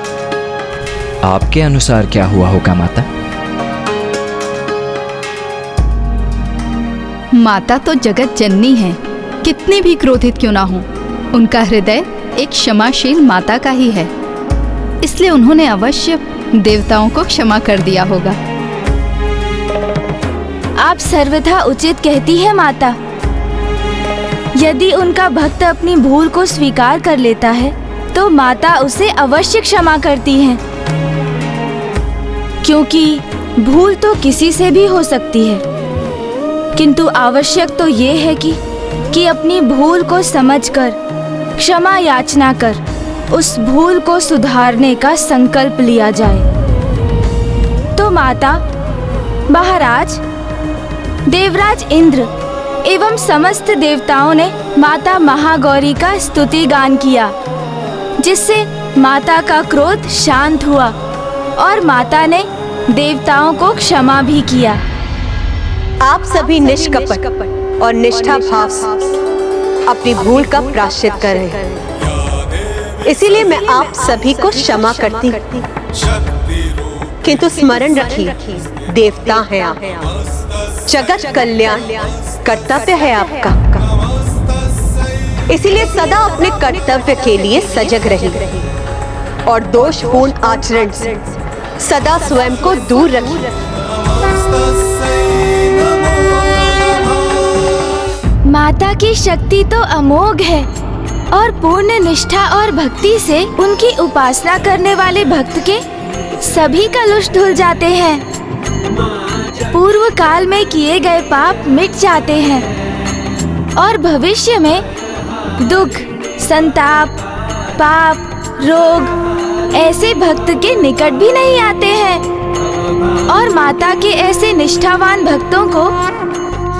आपके अनुसार क्या हुआ होगा माता? माता तो जगत जननी है, कितनी भी क्रोधित क्यों ना हो, उनका हृदय एक क्षमाशील माता का ही है, इसलिए उन्होंने अवश्य देवताओं को क्षमा कर दिया होगा। आप सर्वथा उचित कहती है माता। यदि उनका भक्त अपनी भूल को स्वीकार कर लेता है तो माता उसे अवश्य क्षमा करती हैं, क्योंकि भूल तो किसी से भी हो सकती है, किंतु आवश्यक तो ये है कि अपनी भूल को समझकर क्षमा याचना कर उस भूल को सुधारने का संकल्प लिया जाए। तो माता, महाराज, देवराज इंद्र एवं समस्त देवताओं ने माता महागौरी का स्तुति गान किया, जिससे माता का क्रोध शांत हुआ और माता ने देवताओं को क्षमा भी किया। आप सभी निष्कपट और निष्ठा भाव से अपनी भूल का प्रायश्चित करें, इसीलिए मैं आप सभी को क्षमा करती हूँ। किंतु स्मरण रखिए, देवता हैं आप, जगत कल्याण कर्तव्य है आपका, इसीलिए सदा अपने कर्तव्य के लिए सजग रहिए और दोषपूर्ण आचरण से सदा स्वयं को दूर रखिए। माता की शक्ति तो अमोघ है और पूर्ण निष्ठा और भक्ति से उनकी उपासना करने वाले भक्त के सभी कलुष धुल जाते हैं। पूर्व काल में किए गए पाप मिट जाते हैं और भविष्य में दुख, संताप, पाप, रोग ऐसे भक्त के निकट भी नहीं आते हैं और माता के ऐसे निष्ठावान भक्तों को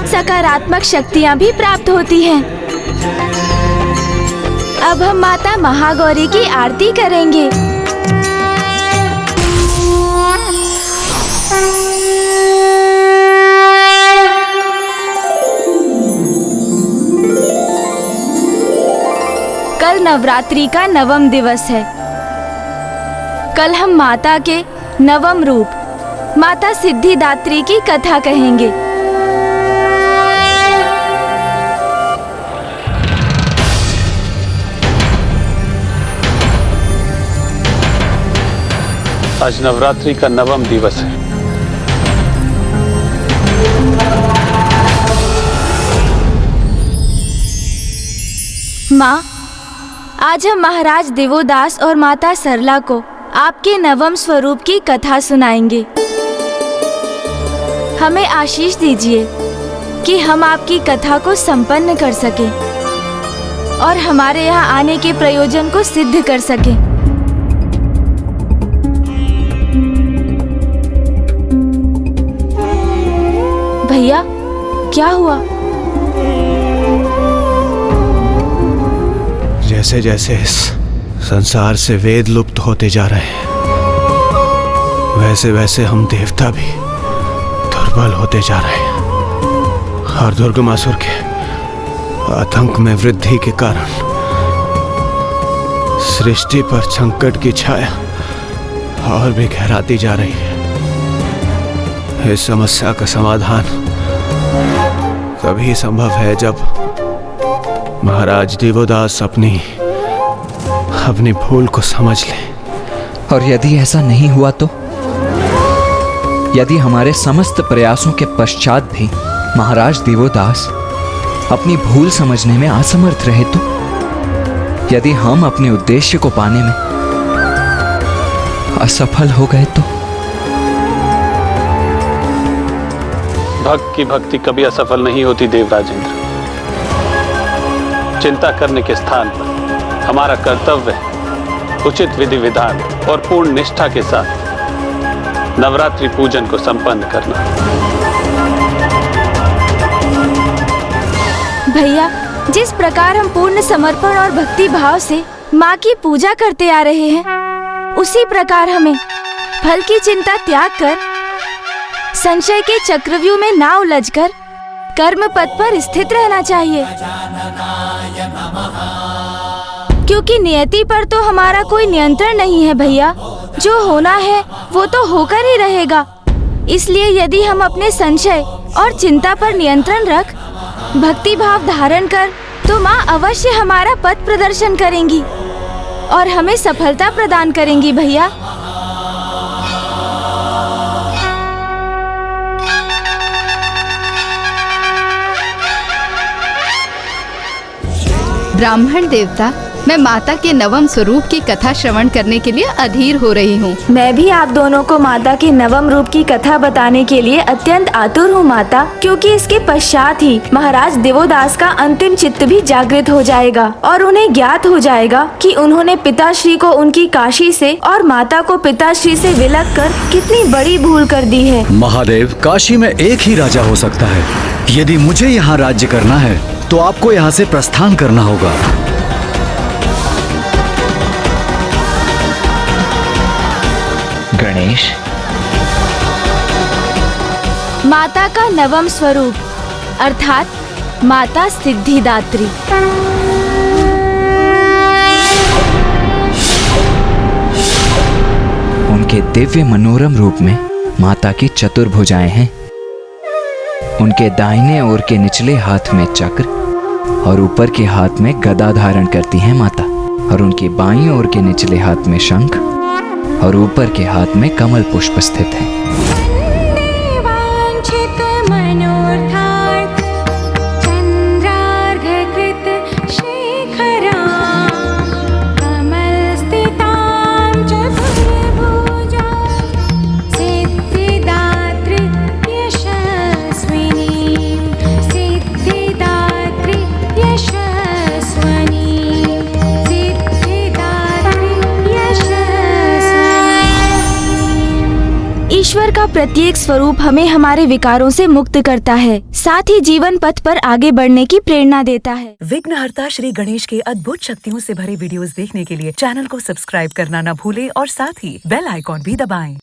सकारात्मक शक्तियां भी प्राप्त होती हैं। अब हम माता महागौरी की आरती करेंगे। कल नवरात्रि का नवम दिवस है। कल हम माता के नवम रूप माता सिद्धिदात्री की कथा कहेंगे। आज नवरात्रि का नवम दिवस है। माँ, आज हम महाराज देवोदास और माता सरला को आपके नवम स्वरूप की कथा सुनाएंगे। हमें आशीष दीजिए कि हम आपकी कथा को संपन्न कर सकें और हमारे यहाँ आने के प्रयोजन को सिद्ध कर सकें। भैया, क्या हुआ? जैसे जैसे इस संसार से वेद लुप्त होते जा रहे हैं, वैसे वैसे हम देवता भी दुर्बल होते जा रहे हैं और दुर्गमासुर के आतंक में वृद्धि के कारण सृष्टि पर संकट की छाया और भी गहराती जा रही है। इस समस्या का समाधान तभी संभव है जब महाराज देवोदास अपनी भूल को समझ लें। और यदि ऐसा नहीं हुआ तो? यदि हमारे समस्त प्रयासों के पश्चात भी महाराज देवोदास अपनी भूल समझने में असमर्थ रहे तो? यदि हम अपने उद्देश्य को पाने में असफल हो गए तो? भक्त की भक्ति कभी असफल नहीं होती देवराजेंद्र। चिंता करने के स्थान पर हमारा कर्तव्य है उचित विधि विधान और पूर्ण निष्ठा के साथ नवरात्रि पूजन को संपन्न करना। भैया, जिस प्रकार हम पूर्ण समर्पण और भक्ति भाव से माँ की पूजा करते आ रहे हैं, उसी प्रकार हमें फल की चिंता त्याग कर संशय के चक्रव्यूह में ना उलझकर कर्म पथ पर स्थित रहना चाहिए, क्योंकि नियति पर तो हमारा कोई नियंत्रण नहीं है भैया। जो होना है वो तो होकर ही रहेगा। इसलिए यदि हम अपने संशय और चिंता पर नियंत्रण रख भक्ति भाव धारण कर, तो माँ अवश्य हमारा पथ प्रदर्शन करेंगी और हमें सफलता प्रदान करेंगी भैया। ब्राह्मण देवता, मैं माता के नवम स्वरूप की कथा श्रवण करने के लिए अधीर हो रही हूँ। मैं भी आप दोनों को माता के नवम रूप की कथा बताने के लिए अत्यंत आतुर हूँ माता, क्योंकि इसके पश्चात ही महाराज देवोदास का अंतिम चित्त भी जागृत हो जाएगा और उन्हें ज्ञात हो जाएगा कि उन्होंने पिताश्री को उनकी काशी से और माता को पिताश्री से विलग कर कितनी बड़ी भूल कर दी है। महादेव, काशी में एक ही राजा हो सकता है। यदि मुझे यहाँ राज्य करना है तो आपको यहाँ से प्रस्थान करना होगा। गणेश, माता का नवम स्वरूप अर्थात माता सिद्धिदात्री। उनके दिव्य मनोरम रूप में माता की चतुर्भुजाएं हैं। उनके दाहिने ओर के निचले हाथ में चक्र और ऊपर के हाथ में गदा धारण करती हैं माता, और उनकी बाईं ओर के निचले हाथ में शंख और ऊपर के हाथ में कमल पुष्प स्थित है। ईश्वर का प्रत्येक स्वरूप हमें हमारे विकारों से मुक्त करता है, साथ ही जीवन पथ पर आगे बढ़ने की प्रेरणा देता है। विघ्नहर्ता श्री गणेश के अद्भुत शक्तियों से भरे वीडियोस देखने के लिए चैनल को सब्सक्राइब करना न भूलें और साथ ही बेल आइकॉन भी दबाएं।